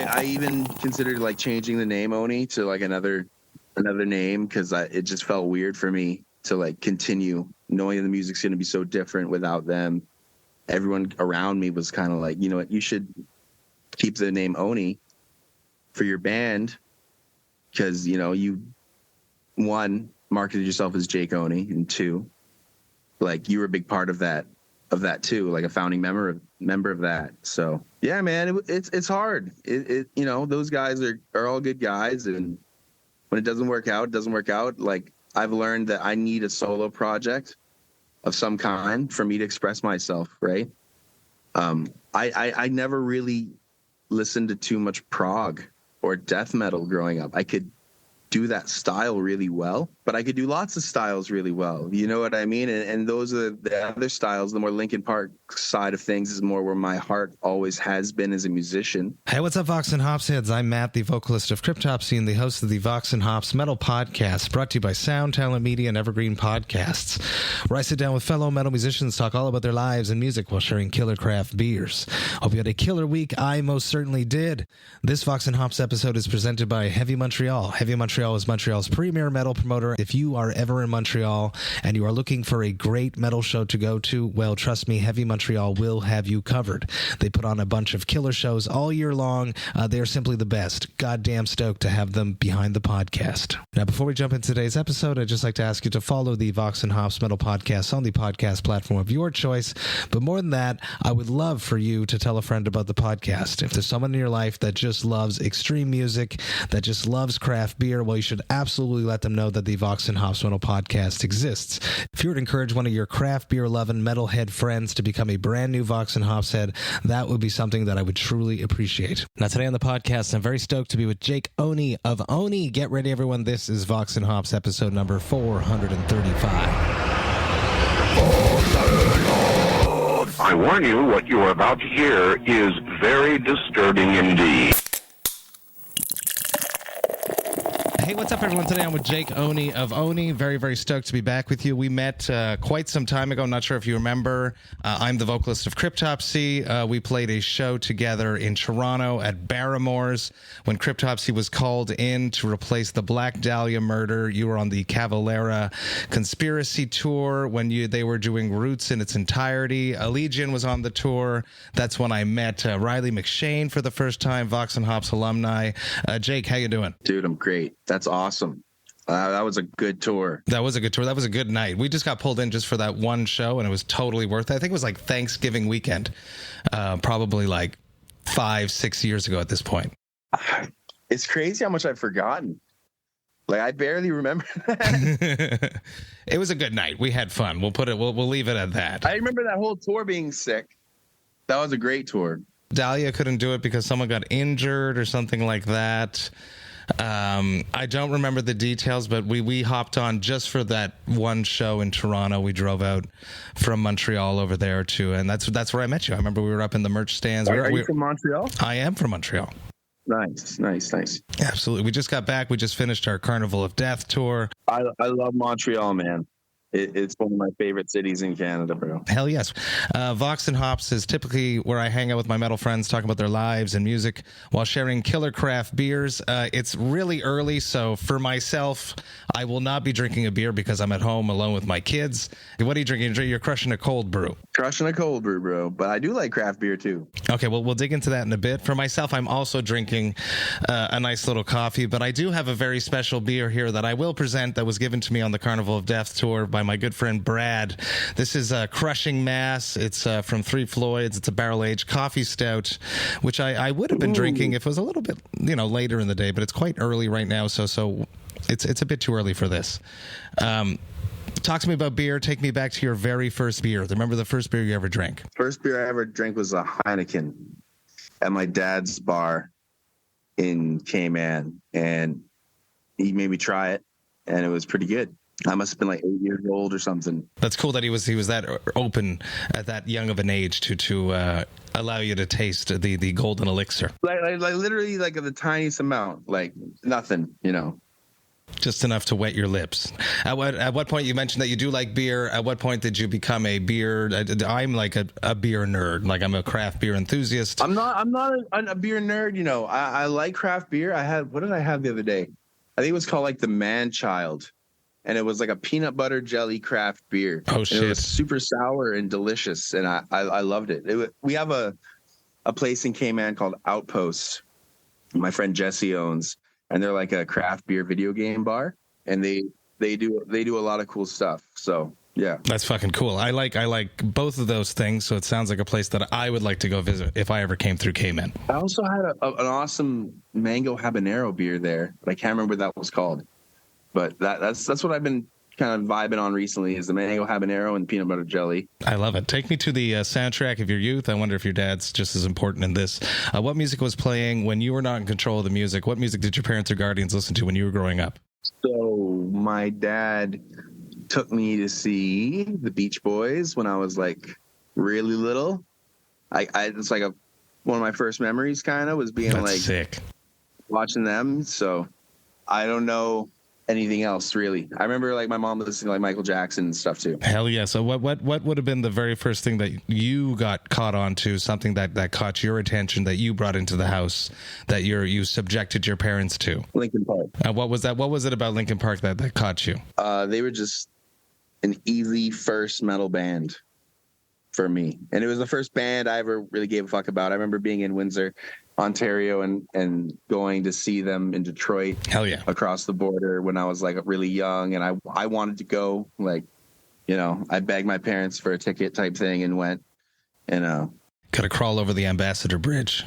I even considered like changing the name Oni to like another name, because it just felt weird for me to like continue knowing the music's going to be so different without them. Everyone around me was kind of like, you know what, you should keep the name Oni for your band, because, you know, you, one, marketed yourself as Jake Oni, and two, like, you were a big part of that too, like a founding member of that. So yeah, man, it's hard. It you know, those guys are all good guys, and when it doesn't work out, it doesn't work out. Like, I've learned that I need a solo project of some kind for me to express myself, right? I never really listened to too much prog or death metal growing up. I could do that style really well, but I could do lots of styles really well. You know what I mean? And those are the other styles. The more Linkin Park side of things is more where my heart always has been as a musician. Hey, what's up, Vox and Hops heads? I'm Matt, the vocalist of Cryptopsy and the host of the Vox and Hops Metal Podcast, brought to you by Sound Talent Media and Evergreen Podcasts, where I sit down with fellow metal musicians, talk all about their lives and music while sharing killer craft beers. Hope you had a killer week. I most certainly did. This Vox and Hops episode is presented by Heavy Montreal. Heavy Montreal is Montreal's premier metal promoter. If you are ever in Montreal and you are looking for a great metal show to go to, well, trust me, Heavy Montreal will have you covered. They put on a bunch of killer shows all year long. They are simply the best. Goddamn stoked to have them behind the podcast. Now, before we jump into today's episode, I'd just like to ask you to follow the Vox and Hops Metal Podcast on the podcast platform of your choice. But more than that, I would love for you to tell a friend about the podcast. If there's someone in your life that just loves extreme music, that just loves craft beer, well, you should absolutely let them know that the Vox and Hops Metal Podcast exists. If you would encourage one of your craft beer loving metalhead friends to become a brand new Vox and Hops head, that would be something that I would truly appreciate. Now, today on the podcast, I'm very stoked to be with Jake Oni of ONI. Get ready, everyone. This is Vox and Hops episode number 435. I warn you, what you are about to hear is very disturbing indeed. Hey, what's up, everyone? Today I'm with Jake Oni of ONI. Very, very stoked to be back with you. We met quite some time ago. Not sure if you remember. I'm the vocalist of Cryptopsy. We played a show together in Toronto at Barrymore's when Cryptopsy was called in to replace the Black Dahlia murder. You were on the Cavalera Conspiracy tour when they were doing Roots in its entirety. Allegiant was on the tour. That's when I met Riley McShane for the first time, Vox and Hops alumni. Jake, how you doing? Dude, I'm great. That's awesome. That was a good tour. That was a good tour. That was a good night. We just got pulled in just for that one show, and it was totally worth it. I think it was like Thanksgiving weekend, probably like 5-6 years ago at this point. It's crazy how much I've forgotten. Like, I barely remember that. It was a good night. We had fun. We'll leave it at that. I remember that whole tour being sick. That was a great tour. Dahlia couldn't do it because someone got injured or something like that. I don't remember the details, but we hopped on just for that one show in Toronto. We drove out from Montreal over there too, and that's where I met you. I remember we were up in the merch stands. Are you from Montreal? I am from Montreal. Nice. Absolutely. We just got back. We just finished our Carnival of Death tour. I love Montreal, man. It's one of my favorite cities in Canada, bro. Hell yes. Vox and Hops is typically where I hang out with my metal friends, talking about their lives and music while sharing killer craft beers. It's really early, so for myself, I will not be drinking a beer because I'm at home alone with my kids. What are you drinking? You're crushing a cold brew. Crushing a cold brew, bro. But I do like craft beer, too. Okay, well, we'll dig into that in a bit. For myself, I'm also drinking a nice little coffee, but I do have a very special beer here that I will present that was given to me on the Carnival of Death tour by my good friend Brad. This is Crushing Mass. It's from Three Floyds. It's a barrel-aged coffee stout, which I would have been drinking if it was a little bit, later in the day, but it's quite early right now, so it's a bit too early for this. Talk to me about beer. Take me back to your very first beer. Remember the first beer you ever drank? First beer I ever drank was a Heineken at my dad's bar in Cayman, and he made me try it, and it was pretty good. I must have been like 8 years old or something. That's cool that he was that open at that young of an age to allow you to taste the golden elixir. Like literally like the tiniest amount, like nothing, Just enough to wet your lips. At what point, you mentioned that you do like beer. At what point did you become a beer? I'm like a beer nerd. Like, I'm a craft beer enthusiast. I'm not a beer nerd. You know, I like craft beer. What did I have the other day? I think it was called like the Man Child, and it was like a peanut butter jelly craft beer. Oh shit! And it was super sour and delicious, and I loved it. We have a place in Cayman called Outpost. My friend Jesse owns. And they're like a craft beer video game bar, and they do a lot of cool stuff. So yeah, that's fucking cool. I like both of those things. So it sounds like a place that I would like to go visit if I ever came through Cayman. I also had an awesome mango habanero beer there, but I can't remember what that was called. But that's what I've been kind of vibing on recently, is the mango habanero and peanut butter jelly. I love it. Take me to the soundtrack of your youth. I wonder if your dad's just as important in this. What music was playing when you were not in control of the music? What music did your parents or guardians listen to when you were growing up? So my dad took me to see the Beach Boys when I was like really little. It's like one of my first memories, kind of, was being That's like sick, watching them. So I don't know anything else really. I remember like my mom listening to like Michael Jackson and stuff too. Hell yeah. So what would have been the very first thing that you got caught on to, something that caught your attention, that you brought into the house, that you subjected your parents to? Linkin Park. What was that? What was it about Linkin Park that caught you? They were just an easy first metal band for me, and it was the first band I ever really gave a fuck about. I remember being in Windsor, Ontario, and going to see them in Detroit. Hell yeah. Across the border when I was like really young, and I wanted to go. Like, you know, I begged my parents for a ticket type thing and went. And gotta crawl over the Ambassador Bridge.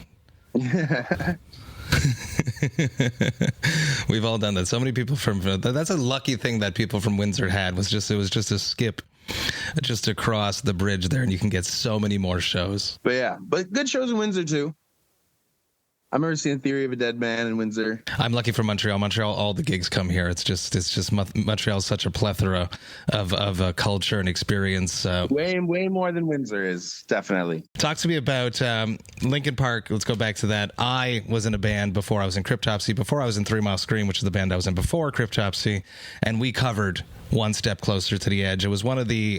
We've all done that. So many people that's a lucky thing that people from Windsor had, it was just a skip just across the bridge there, and you can get so many more shows. But yeah, good shows in Windsor too. I remember seeing Theory of a Dead Man in Windsor. I'm lucky for Montreal. Montreal, all the gigs come here. It's just Montreal's such a plethora of culture and experience. Way more than Windsor is, definitely. Talk to me about Linkin Park. Let's go back to that. I was in a band before I was in Cryptopsy, before I was in 3 Mile Scream, which is the band I was in before Cryptopsy, and we covered One Step Closer to the Edge. It was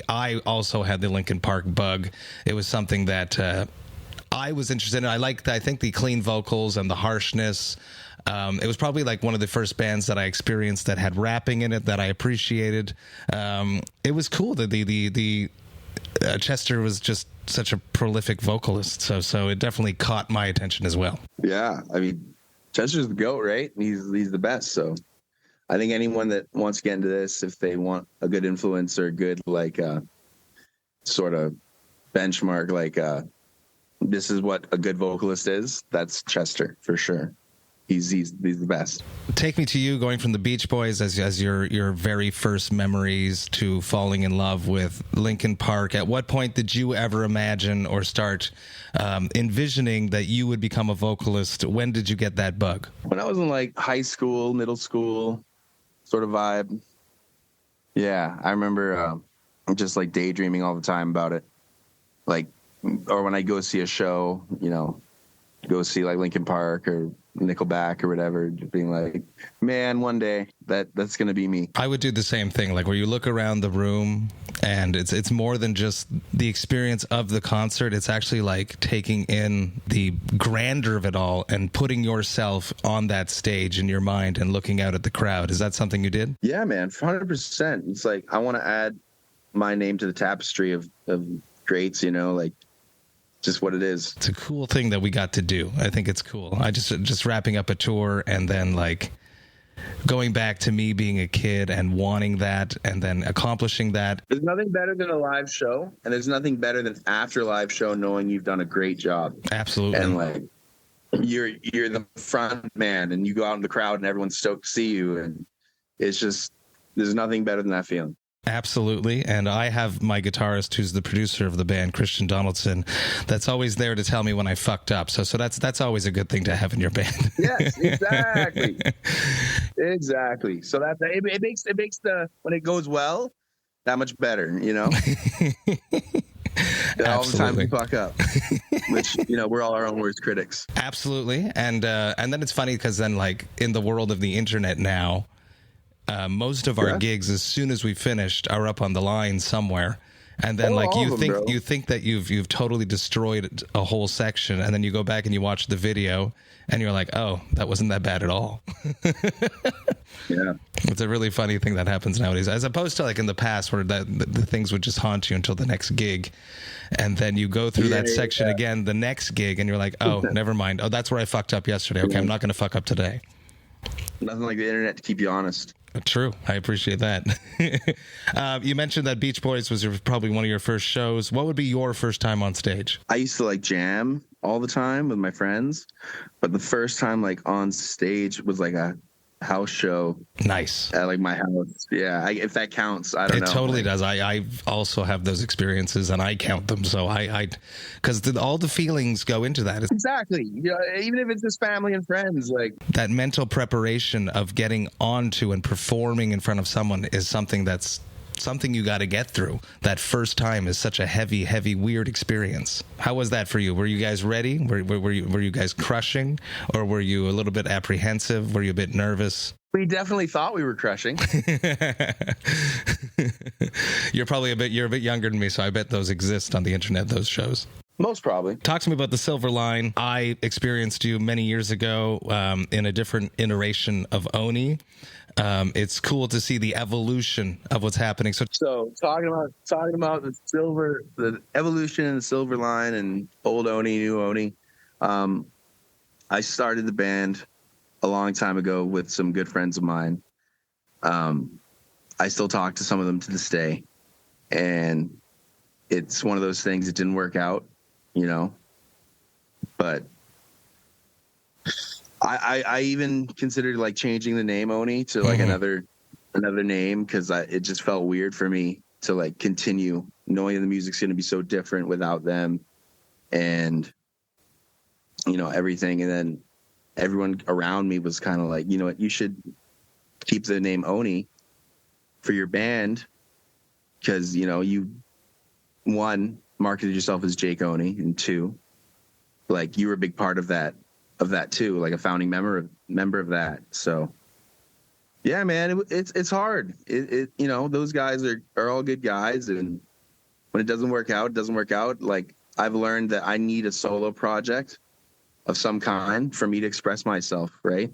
I also had the Linkin Park bug. It was something that I was interested in. I think the clean vocals and the harshness. It was probably like one of the first bands that I experienced that had rapping in it that I appreciated. It was cool that the Chester was just such a prolific vocalist. So it definitely caught my attention as well. Yeah, I mean, Chester's the GOAT, right? He's the best. So I think anyone that wants to get into this, if they want a good influence or a good like sort of benchmark, like this is what a good vocalist is, that's Chester for sure. He's the best. Take me to you, going from the Beach Boys as your very first memories to falling in love with Linkin Park. At what point did you ever imagine or start envisioning that you would become a vocalist? When did you get that bug? When I was in like high school, middle school sort of vibe. Yeah, I remember just like daydreaming all the time about it. Like, or when I go see a show, you know, go see like Linkin Park or Nickelback or whatever, just being like, man, one day that's going to be me. I would do the same thing, like where you look around the room and it's more than just the experience of the concert. It's actually like taking in the grandeur of it all and putting yourself on that stage in your mind and looking out at the crowd. Is that something you did? Yeah, man, 100%. It's like, I want to add my name to the tapestry of greats, you know, like, just what it is. It's a cool thing that we got to do. I think it's cool. I just wrapping up a tour and then like going back to me being a kid and wanting that and then accomplishing that. There's nothing better than a live show, and there's nothing better than after a live show knowing you've done a great job. Absolutely. And like you're the front man and you go out in the crowd and everyone's stoked to see you, and it's just, there's nothing better than that feeling. Absolutely. And I have my guitarist, who's the producer of the band, Christian Donaldson, that's always there to tell me when I fucked up. So that's always a good thing to have in your band. Yes, exactly. Exactly. So that it makes the, when it goes well, that much better, you know? All the time we fuck up, which, you know, we're all our own worst critics. Absolutely. And then it's funny because then like in the world of the internet now, most of our gigs, as soon as we finished, are up on the line somewhere. And then you think that you've totally destroyed a whole section, and then you go back and you watch the video and you're like, oh, that wasn't that bad at all. Yeah. It's a really funny thing that happens nowadays, as opposed to like in the past where the things would just haunt you until the next gig. And then you go through that section again, the next gig, and you're like, oh, never mind. Oh, that's where I fucked up yesterday. Okay, I'm not going to fuck up today. Nothing like the internet to keep you honest. True. I appreciate that. You mentioned that Beach Boys was probably one of your first shows. What would be your first time on stage? I used to like jam all the time with my friends, but the first time like on stage was like a house show. Nice. At like my house. Yeah, if that counts. I don't know. It totally does. I also have those experiences and I count them. So because all the feelings go into that. Exactly. Yeah, even if it's just family and friends, like that mental preparation of getting onto and performing in front of someone is something you got to get through. That first time is such a heavy, weird experience. How was that for you? Were you guys ready? Were you guys crushing, or were you a little bit apprehensive? Were you a bit nervous? We definitely thought we were crushing. You're a bit younger than me, so I bet those exist on the internet, those shows. Most probably. Talk to me about the Silver Line. I experienced you many years ago in a different iteration of Oni. It's cool to see the evolution of what's happening. So talking about the evolution in the Silver Line and old Oni, new Oni. I started the band a long time ago with some good friends of mine. I still talk to some of them to this day, and it's one of those things that didn't work out, but I even considered like changing the name Oni to like another name, because it just felt weird for me to like continue knowing the music's going to be so different without them, and everything. And then everyone around me was kind of like, you know what, you should keep the name Oni for your band, because you, one, marketed yourself as Jake Oni, and two, like you were a big part of that too, like a founding member of that. So yeah, man, it's hard. Those guys are all good guys, and when it doesn't work out, it doesn't work out. Like, I've learned that I need a solo project of some kind for me to express myself, right?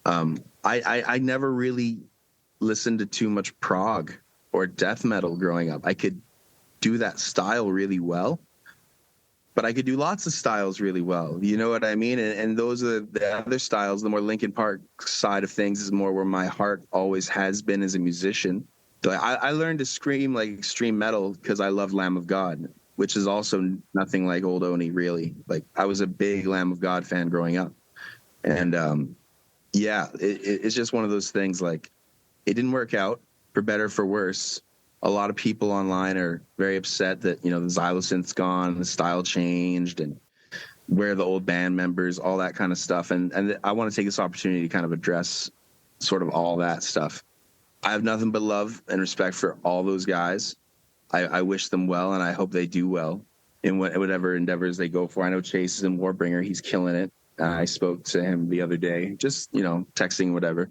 I never really listened to too much prog or death metal growing up. I could do that style really well, but I could do lots of styles really well. You know what I mean? And those are the other styles. The more Linkin Park side of things is more where my heart always has been as a musician. Like, I learned to scream like extreme metal because I loved Lamb of God, which is also nothing like old Oni, really. Like, I was a big Lamb of God fan growing up. And it's just one of those things, like, it didn't work out, for better or for worse. A lot of people online are very upset that, the xylosynth's gone, the style changed, and where are the old band members, all that kind of stuff. And I want to take this opportunity to kind of address sort of all that stuff. I have nothing but love and respect for all those guys. I wish them well, and I hope they do well in whatever endeavors they go for. I know Chase is in Warbringer. He's killing it. I spoke to him the other day, just, texting, whatever.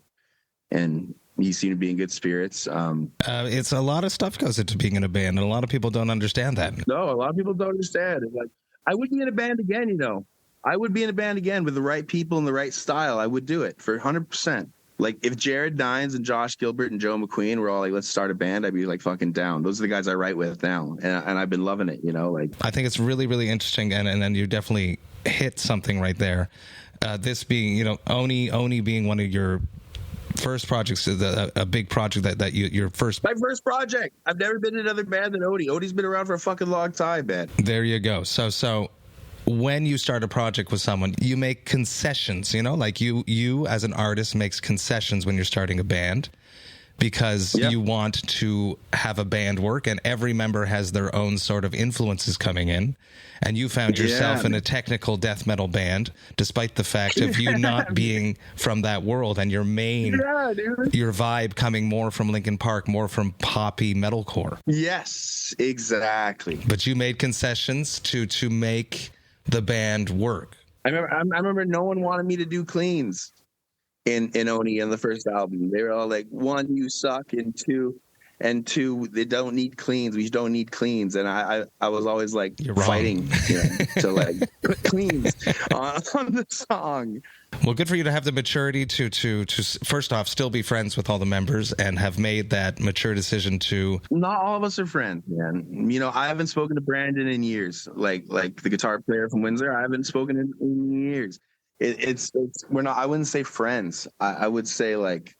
And he seemed to be in good spirits. It's a lot of stuff goes into being in a band, and a lot of people don't understand that. No, a lot of people don't understand. It's like, I would be in a band again, I would be in a band again with the right people and the right style. I would do it for 100%. Like, if Jared Dines and Josh Gilbert and Joe McQueen were all like, let's start a band, I'd be like fucking down. Those are the guys I write with now. And I've been loving it, like. I think it's really, really interesting. And you definitely hit something right there. This being, Oni being one of your first projects, a big project that your first. My first project. I've never been in another band than Oni. Oni's been around for a fucking long time, man. There you go. So when you start a project with someone, you make concessions, like you as an artist makes concessions when you're starting a band, because you want to have a band work, and every member has their own sort of influences coming in. And you found yourself in a technical death metal band, despite the fact of you not being from that world, and your your vibe coming more from Linkin Park, more from poppy metalcore. Yes, exactly. But you made concessions to make the band work. I remember no one wanted me to do cleans. in Oni in the first album. They were all like, one, you suck, and two, they don't need cleans. We don't need cleans. And I was always like fighting, to like put cleans on the song. Well, good for you to have the maturity to first off still be friends with all the members and have made that mature decision to. Not all of us are friends, man. I haven't spoken to Brandon in years. Like the guitar player from Windsor, I haven't spoken in years. It's we're not. I wouldn't say friends. I would say like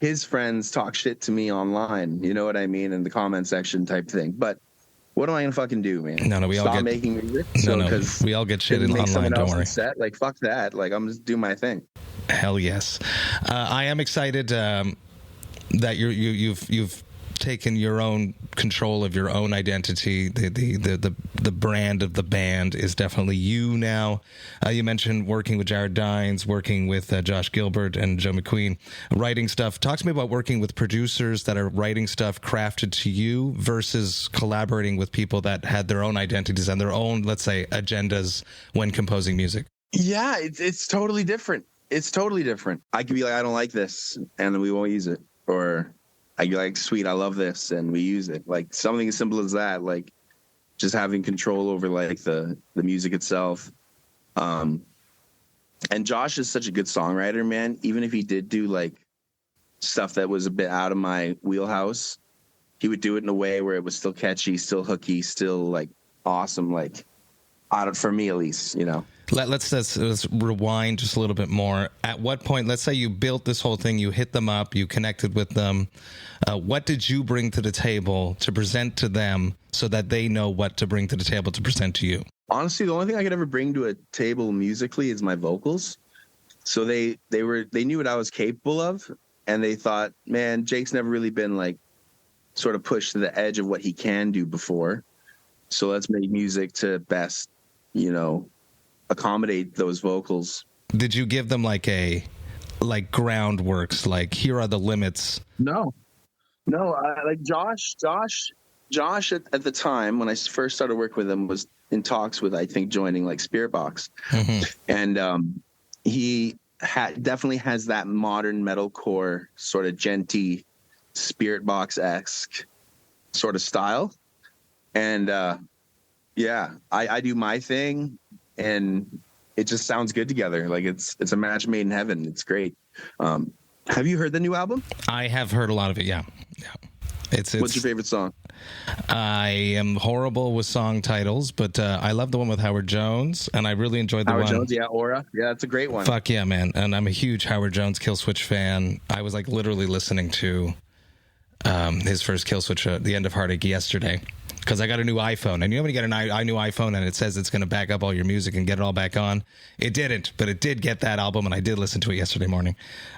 his friends talk shit to me online. You know what I mean? In the comment section type thing. But what am I gonna fucking do, man? No, we Stop all get making music. No, we all get shit in online. Don't worry. Set. Like fuck that. Like I'm just doing my thing. Hell yes. I am excited that you've taken your own control of your own identity. The brand of the band is definitely you now. You mentioned working with Jared Dines, working with Josh Gilbert and Joe McQueen, writing stuff. Talk to me about working with producers that are writing stuff crafted to you versus collaborating with people that had their own identities and their own, let's say, agendas when composing music. Yeah, it's totally different. It's totally different. I could be like, I don't like this, and we won't use it. Or I'd be like, sweet, I love this, and we use it. Like something as simple as that, like just having control over like the music itself. And Josh is such a good songwriter, man. Even if he did do like stuff that was a bit out of my wheelhouse, he would do it in a way where it was still catchy, still hooky, still like awesome. Like for me at least, Let's rewind just a little bit more. At what point, let's say you built this whole thing, you hit them up, you connected with them. What did you bring to the table to present to them so that they know what to bring to the table to present to you? Honestly, the only thing I could ever bring to a table musically is my vocals. So they knew what I was capable of, and they thought, man, Jake's never really been like sort of pushed to the edge of what he can do before. So let's make music to best, accommodate those vocals. Did you give them like groundworks, like here are the limits? No, like Josh at the time when I first started working with him was in talks with, I think, joining like Spirit Box. Mm-hmm. And he definitely has that modern metalcore sort of genty Spirit Box-esque sort of style. And I do my thing, and it just sounds good together. Like it's a match made in heaven. It's great. Have you heard the new album? I have heard a lot of it. Yeah. It's What's your favorite song? I am horrible with song titles, but I love the one with Howard Jones, and I really enjoyed the Howard one. Jones, yeah, Aura. Yeah, it's a great one. Fuck yeah, man. And I'm a huge Howard Jones Killswitch fan. I was like literally listening to his first Killswitch, The End of Heartache, yesterday. Because I got a new iPhone, and when you get a new iPhone and it says it's going to back up all your music and get it all back on, it didn't, but it did get that album, and I did listen to it yesterday morning.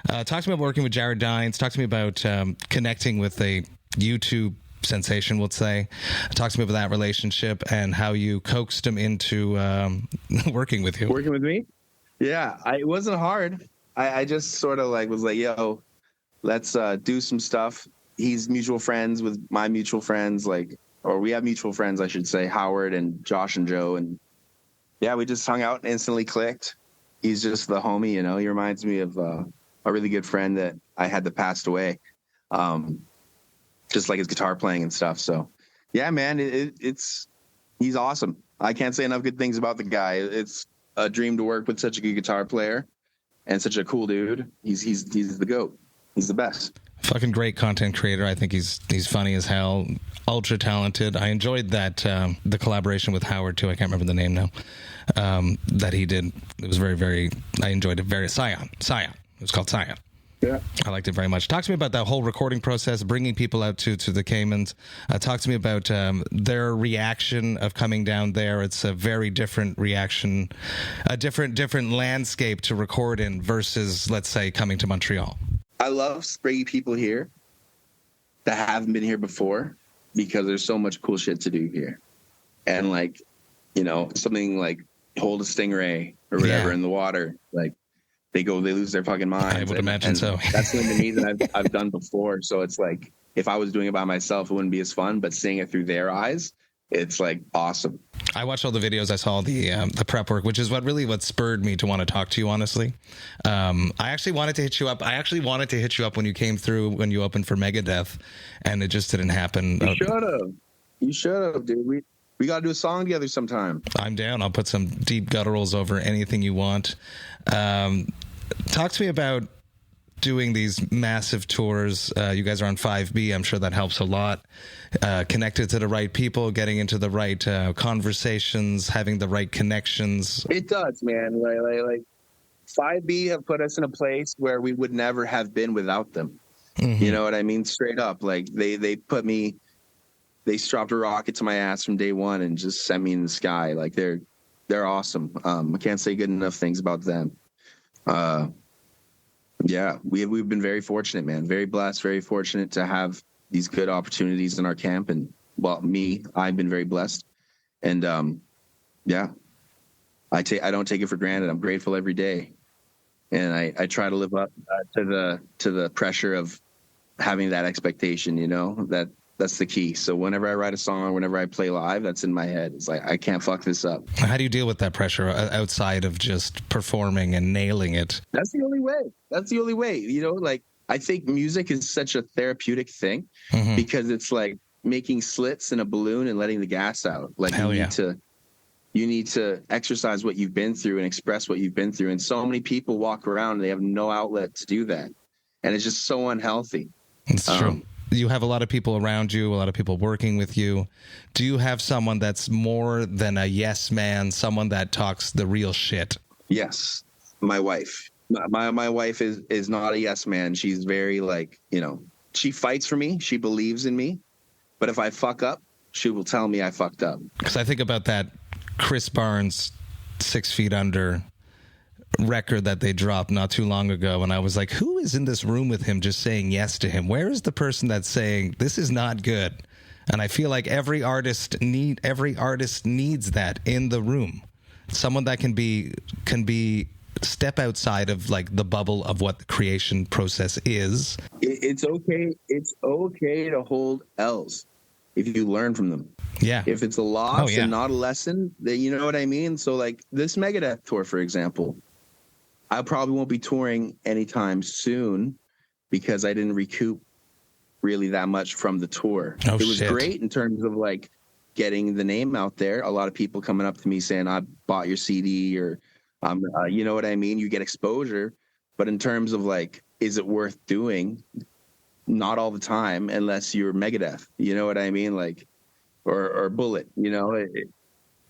Talk to me about working with Jared Dines. Talk to me about connecting with a YouTube sensation, let's say. Talk to me about that relationship and how you coaxed him into working with you. Working with me? Yeah, it wasn't hard. I just sort of was like, yo, let's do some stuff. He's mutual friends with my mutual friends, or we have mutual friends, I should say, Howard and Josh and Joe. And yeah, we just hung out and instantly clicked. He's just the homie, He reminds me of a really good friend that I had that passed away. Just like his guitar playing and stuff. So yeah, man, he's awesome. I can't say enough good things about the guy. It's a dream to work with such a good guitar player and such a cool dude. He's the GOAT. He's the best. Fucking great content creator. I think he's funny as hell. Ultra talented. I enjoyed that the collaboration with Howard too. I can't remember the name now. That he did. It was very, very. I enjoyed it. Very Scion. It was called Scion. Yeah, I liked it very much. Talk to me about that whole recording process, bringing people out to the Caymans. Talk to me about their reaction of coming down there. It's a very different reaction, a different landscape to record in versus, let's say, coming to Montreal. I love bringing people here that haven't been here before because there's so much cool shit to do here. And something like hold a stingray or whatever in the water, they lose their fucking minds. I would imagine so. That's something to me that I've done before. So it's like, if I was doing it by myself, it wouldn't be as fun, but seeing it through their eyes, it's like awesome. I watched all the videos. I saw the prep work, which is what spurred me to want to talk to you. Honestly, I actually wanted to hit you up. When you came through, when you opened for Megadeth, and it just didn't happen. You should have, dude. We got to do a song together sometime. I'm down. I'll put some deep gutturals over anything you want. Talk to me about doing these massive tours. You guys are on 5B. I'm sure that helps a lot. Connected to the right people, getting into the right conversations, having the right connections. It does, man. Like 5B have put us in a place where we would never have been without them. Mm-hmm. You know what I mean? Straight up. Like they strapped a rocket to my ass from day one and just sent me in the sky. Like they're awesome. I can't say good enough things about them. Yeah, we've been very fortunate, man. Very blessed, very fortunate to have these good opportunities in our camp. And I've been very blessed. And yeah, I don't take it for granted. I'm grateful every day, and I try to live up to the pressure of having that expectation. You know, that's the key. So whenever I write a song, whenever I play live, that's in my head. It's like, I can't fuck this up. How do you deal with that pressure outside of just performing and nailing it? That's the only way. You know, like, I think music is such a therapeutic thing, mm-hmm. because it's like making slits in a balloon and letting the gas out. Like, you need to exercise what you've been through and express what you've been through. And so many people walk around and they have no outlet to do that. And it's just so unhealthy. It's true. You have a lot of people around you, a lot of people working with you. Do you have someone that's more than a yes man, someone that talks the real shit? Yes. My wife. My wife is not a yes man. She's very, like, you know, she fights for me. She believes in me. But if I fuck up, she will tell me I fucked up. Because I think about that Chris Barnes 6 Feet Under record that they dropped not too long ago, and I was like, who is in this room with him just saying yes to him? Where is the person that's saying this is not good? And I feel like every artist needs that in the room. Someone that can be step outside of, like, the bubble of what the creation process is. It's okay to hold L's if you learn from them. Yeah. If it's a loss and not a lesson, then, you know what I mean? So, like, this Megadeth tour, for example, I probably won't be touring anytime soon because I didn't recoup really that much from the tour. It was great in terms of, like, getting the name out there. A lot of people coming up to me saying, I bought your CD, or, you know what I mean? You get exposure. But in terms of, like, is it worth doing? Not all the time, unless you're Megadeth. You know what I mean? Like, or Bullet, you know?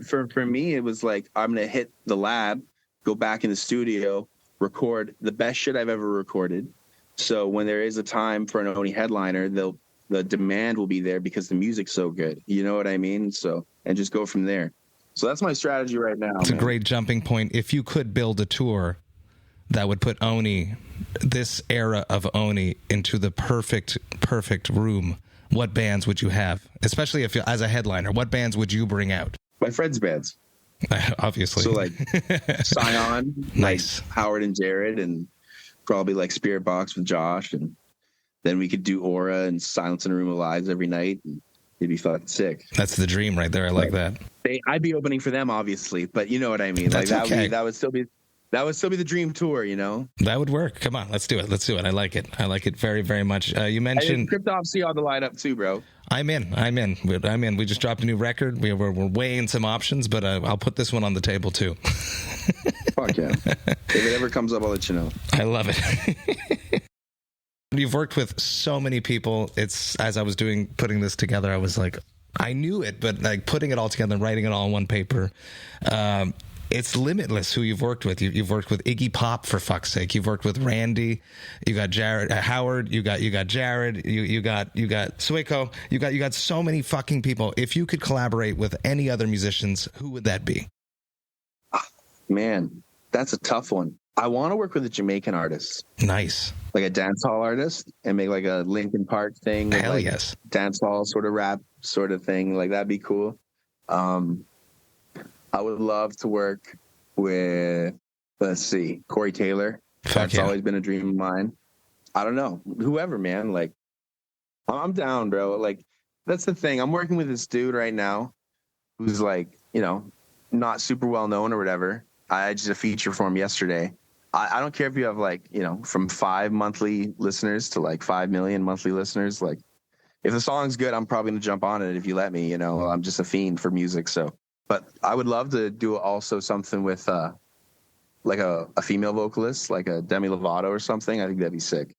For me, it was like, I'm going to hit the lab, go back in the studio, record the best shit I've ever recorded. So when there is a time for an Oni headliner, the demand will be there because the music's so good. You know what I mean? So, and just go from there. So that's my strategy right now. It's a great jumping point. If you could build a tour that would put Oni, this era of Oni, into the perfect room, what bands would you have? Especially if, as a headliner, what bands would you bring out? My friends' bands. Obviously. So, like, Scion, nice, like Howard and Jared, and probably, like, Spirit Box with Josh, and then we could do Aura and Silence in a Room of Lives every night, and it'd be fucking sick. That's the dream right there. I like that. I'd be opening for them, obviously, but you know what I mean. That's like, okay. That would still be the dream tour, you know. That would work. Come on, let's do it. I like it very, very much. You mentioned Cryptopsy on the lineup too, bro. I'm in. We just dropped a new record. We're weighing some options, but I'll put this one on the table too. Fuck yeah. If it ever comes up, I'll let you know. I love it. You've worked with so many people. It's, as I was putting this together, I was like, I knew it, but, like, putting it all together and writing it all on one paper, it's limitless who you've worked with. You've worked with Iggy Pop, for fuck's sake. You've worked with Randy. You got Jared, Howard. You got Jared. You got Suiko. You got so many fucking people. If you could collaborate with any other musicians, who would that be? Man, that's a tough one. I want to work with a Jamaican artist. Nice. Like a dancehall artist, and make, like, a Linkin Park thing. Hell, like, yes. Dancehall sort of rap sort of thing. Like, that'd be cool. I would love to work with, let's see, Corey Taylor. That's always been a dream of mine. I don't know. Whoever, man. Like, I'm down, bro. Like, that's the thing. I'm working with this dude right now who's like, you know, not super well known or whatever. I did a feature for him yesterday. I don't care if you have like, you know, from 5 monthly listeners to like 5 million monthly listeners. Like, if the song's good, I'm probably gonna jump on it if you let me. You know, I'm just a fiend for music. So, but I would love to do also something with like a female vocalist, like a Demi Lovato or something. I think that'd be sick.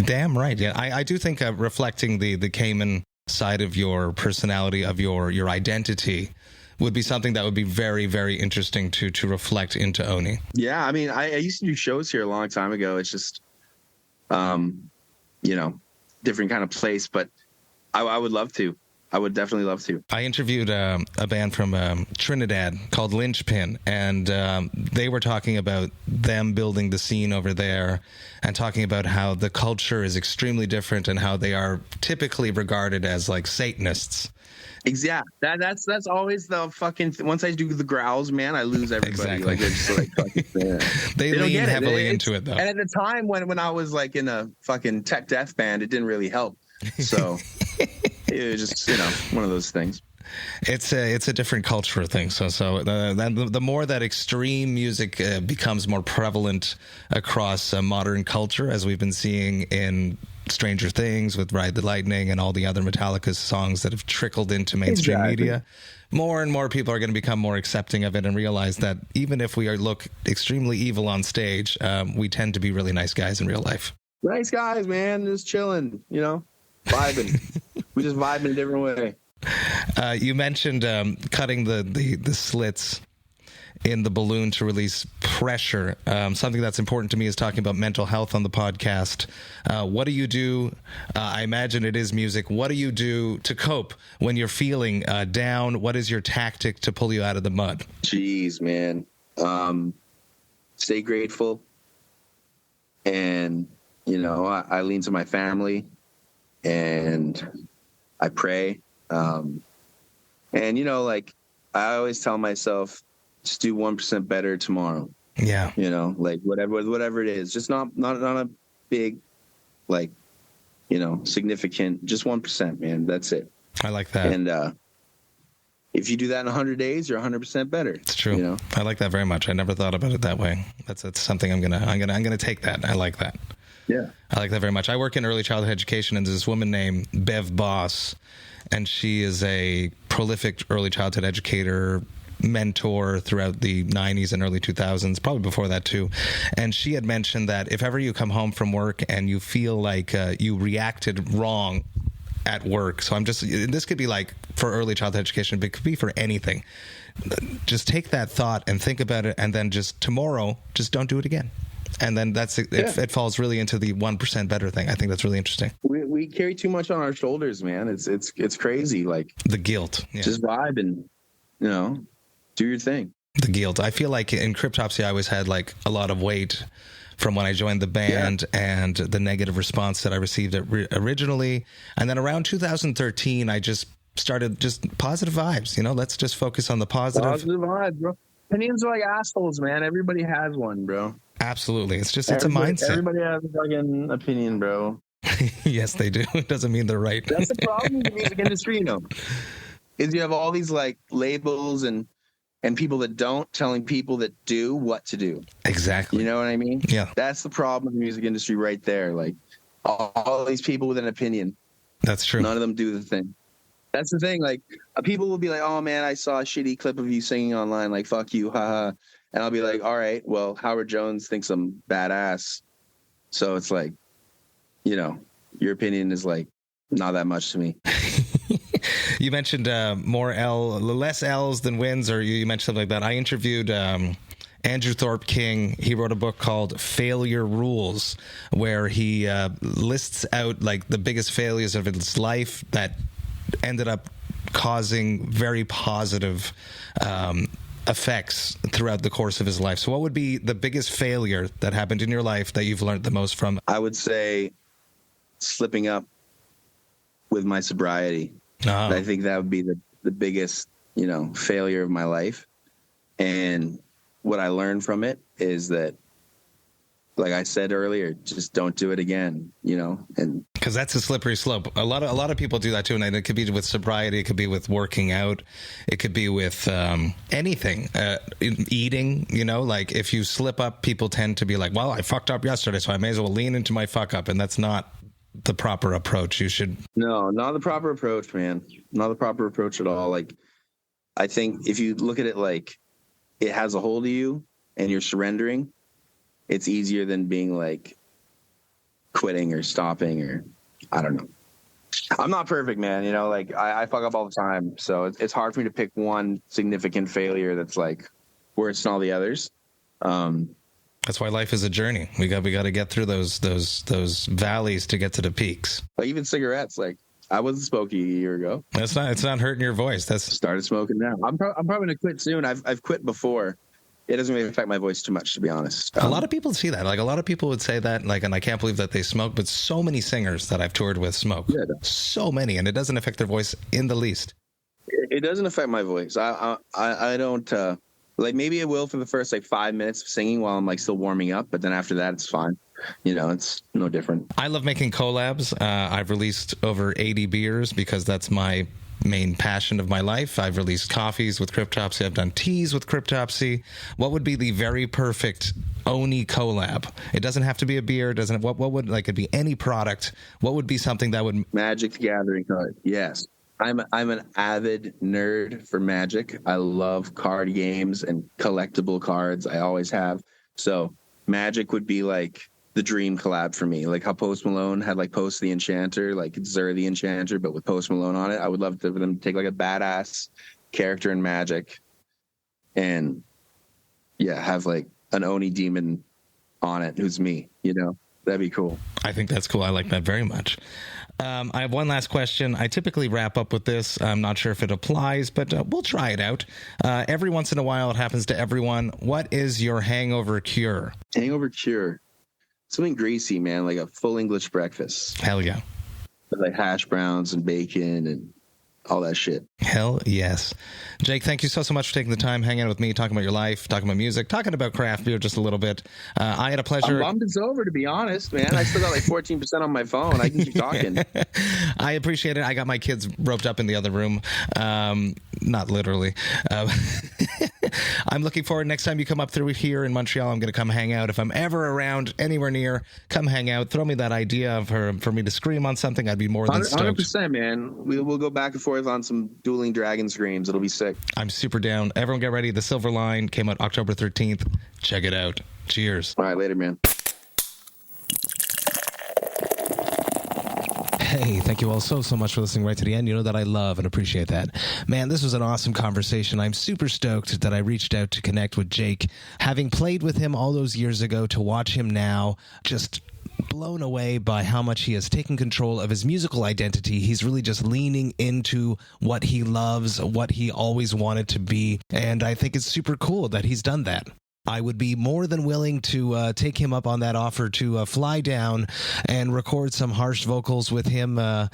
Damn right. Yeah, I do think reflecting the Cayman side of your personality, of your identity, would be something that would be very, very interesting to reflect into Oni. Yeah, I mean, I used to do shows here a long time ago. It's just, you know, different kind of place, but I would love to. I would definitely love to. I interviewed a band from Trinidad called Lynchpin, and they were talking about them building the scene over there and talking about how the culture is extremely different and how they are typically regarded as like Satanists. Yeah, that's always the fucking once I do the growls, man, I lose everybody. Exactly. Like they're just like fucking, they lean heavily into it though. And at the time when I was like in a fucking tech death band, it didn't really help. So it was just, you know, one of those things. It's a different culture thing. So the more that extreme music becomes more prevalent across modern culture, as we've been seeing in Stranger Things with Ride the Lightning and all the other Metallica songs that have trickled into mainstream media, more and more people are going to become more accepting of it and realize that even if we look extremely evil on stage, we tend to be really nice guys in real life. Nice guys, man, just chilling, you know, vibing. We just vibe in a different way. You mentioned cutting the slits in the balloon to release pressure. Something that's important to me is talking about mental health on the podcast. What do you do? I imagine it is music. What do you do to cope when you're feeling down? What is your tactic to pull you out of the mud? Jeez, man. Stay grateful. And, you know, I lean to my family and I pray. And, you know, like I always tell myself, just do 1% better tomorrow. Yeah. You know, like whatever it is, just not a big, like, you know, significant, just 1%, man. That's it. I like that. And, if you do that in 100 days, you're 100% better. It's true. You know? I like that very much. I never thought about it that way. That's something I'm gonna take that. I like that. Yeah. I like that very much. I work in early childhood education, and there's this woman named Bev Boss, and she is a prolific early childhood educator, mentor throughout the 90s and early 2000s, probably before that too. And she had mentioned that if ever you come home from work and you feel like you reacted wrong at work, so this could be like for early childhood education, but it could be for anything. Just take that thought and think about it, and then just tomorrow, just don't do it again. And then that's it. Yeah. It falls really into the 1% better thing. I think that's really interesting. We carry too much on our shoulders, man. It's crazy. Like the guilt. Yeah. Just vibe and, you know, do your thing. The guilt. I feel like in Cryptopsy, I always had like a lot of weight from when I joined the band and the negative response that I received originally. And then around 2013, I just started just positive vibes. You know, let's just focus on the positive. Positive vibes, bro. Opinions are like assholes, man. Everybody has one, bro. Absolutely. It's a mindset. Everybody has a fucking opinion, bro. Yes, they do. It doesn't mean they're right. That's the problem with the music industry, you know, is you have all these like labels and people that don't telling people that do what to do. Exactly. You know what I mean? Yeah. That's the problem with the music industry right there. Like all these people with an opinion. That's true. None of them do the thing. That's the thing. Like people will be like, oh man, I saw a shitty clip of you singing online. Like, fuck you. Haha. And I'll be like, all right, well, Howard Jones thinks I'm badass. So it's like, you know, your opinion is like not that much to me. You mentioned less L's than wins, or you mentioned something like that. I interviewed Andrew Thorpe King. He wrote a book called Failure Rules, where he lists out like the biggest failures of his life that ended up causing very positive effects throughout the course of his life. So what would be the biggest failure that happened in your life that you've learned the most from? I would say slipping up with my sobriety. Oh. I think that would be the biggest, you know, failure of my life. And what I learned from it is that, like I said earlier, just don't do it again, you know, and Because that's a slippery slope. A lot of people do that too, and it could be with sobriety, it could be with working out, it could be with anything, eating. You know, like if you slip up, people tend to be like, "Well, I fucked up yesterday, so I may as well lean into my fuck up," and that's not the proper approach. You should not the proper approach, man. Not the proper approach at all. Like, I think if you look at it like it has a hold of you and you're surrendering, it's easier than being like quitting or stopping, or I don't know. I'm not perfect, man. You know, like I fuck up all the time. So it's hard for me to pick one significant failure that's like worse than all the others. That's why life is a journey. We got to get through those valleys to get to the peaks. Like even cigarettes, like I wasn't smoking a year ago. It's not hurting your voice. That's started smoking now. I'm probably gonna quit soon. I've quit before. It doesn't really affect my voice too much, to be honest. A lot of people see that. Like a lot of people would say that, like, and I can't believe that they smoke, but so many singers that I've toured with smoke. Yeah. So many, and it doesn't affect their voice in the least. It doesn't affect my voice. I don't, like maybe it will for the first like 5 minutes of singing while I'm like still warming up, but then after that, it's fine. You know, it's no different. I love making collabs. I've released over 80 beers because that's my main passion of my life. I've released coffees with Cryptopsy. I've done teas with Cryptopsy. What would be the very perfect Oni collab? It doesn't have to be a beer. It doesn't. What would, like, it'd be any product. What would be something that would... Magic the Gathering card. Yes. I'm an avid nerd for Magic. I love card games and collectible cards. I always have. So Magic would be like the dream collab for me. Like how Post Malone had like Post the Enchanter, like Xur the Enchanter, but with Post Malone on it. I would love for them to take like a badass character in Magic and have like an Oni demon on it who's me, you know? That'd be cool. I think that's cool. I like that very much. I have one last question. I typically wrap up with this. I'm not sure if it applies, but we'll try it out. Every once in a while, it happens to everyone. What is your hangover cure? Hangover cure? Something greasy, man, like a full English breakfast. Hell yeah. With like hash browns and bacon and all that shit. Hell yes. Jake, thank you so much for taking the time, hanging out with me, talking about your life, talking about music, talking about craft beer just a little bit. I had a pleasure. I'm bummed it's over, to be honest, man. I still got like 14% on my phone. I can keep talking. I appreciate it. I got my kids roped up in the other room. Not literally. I'm looking forward. Next time you come up through here in Montreal, I'm going to come hang out. If I'm ever around anywhere near, come hang out. Throw me that idea for me to scream on something. I'd be more than stoked. 100%, man. We'll go back and forth on some dueling dragon screams. It'll be sick. I'm super down. Everyone get ready. The Silver Line came out October 13th. Check it out. Cheers. All right, later, man. Hey, thank you all so much for listening right to the end. You know that I love and appreciate that. Man, this was an awesome conversation. I'm super stoked that I reached out to connect with Jake. Having played with him all those years ago, to watch him now, just blown away by how much he has taken control of his musical identity. He's really just leaning into what he loves, what he always wanted to be, and I think it's super cool that he's done that. I would be more than willing to take him up on that offer to fly down and record some harsh vocals with him. I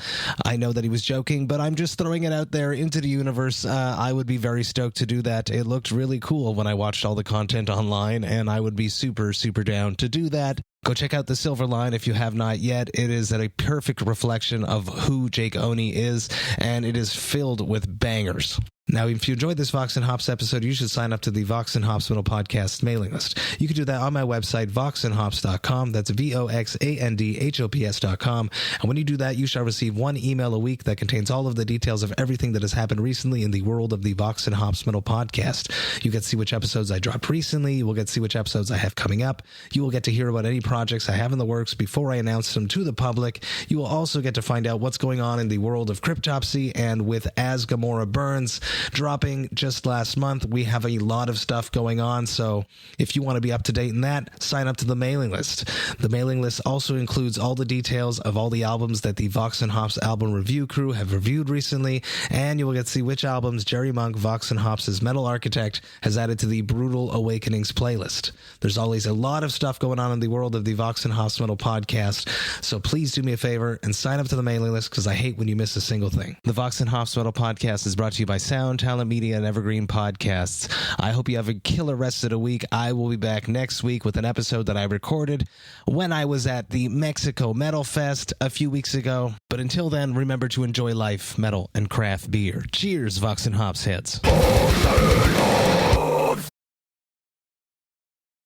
know that he was joking, but I'm just throwing it out there into the universe. I would be very stoked to do that. It looked really cool when I watched all the content online, and I would be super, super down to do that. Go check out The Silver Line if you have not yet. It is a perfect reflection of who Jake Oni is, and it is filled with bangers. Now, if you enjoyed this Vox and Hops episode, you should sign up to the Vox and Hops Metal Podcast mailing list. You can do that on my website, voxandhops.com. That's VOXANDHOPS.com. And when you do that, you shall receive one email a week that contains all of the details of everything that has happened recently in the world of the Vox and Hops Metal Podcast. You get to see which episodes I dropped recently. You will get to see which episodes I have coming up. You will get to hear about any projects I have in the works before I announce them to the public. You will also get to find out what's going on in the world of Cryptopsy, and with As Gamora Burns dropping just last month, we have a lot of stuff going on. So if you want to be up to date in that, sign up to the mailing list. The mailing list also includes all the details of all the albums that the Vox and Hops album review crew have reviewed recently, and you will get to see which albums Jerry Monk, Vox and Hops' Metal Architect, has added to the Brutal Awakenings playlist. There's always a lot of stuff going on in the world of the Vox and Hops Metal Podcast, so please do me a favor and sign up to the mailing list, because I hate when you miss a single thing. The Vox and Hops Metal Podcast is brought to you by Sound Sound Talent Media and Evergreen Podcasts. I hope you have a killer rest of the week. I will be back next week with an episode that I recorded when I was at the Mexico Metal Fest a few weeks ago. But until then, remember to enjoy life, metal, and craft beer. Cheers, Vox and Hops heads.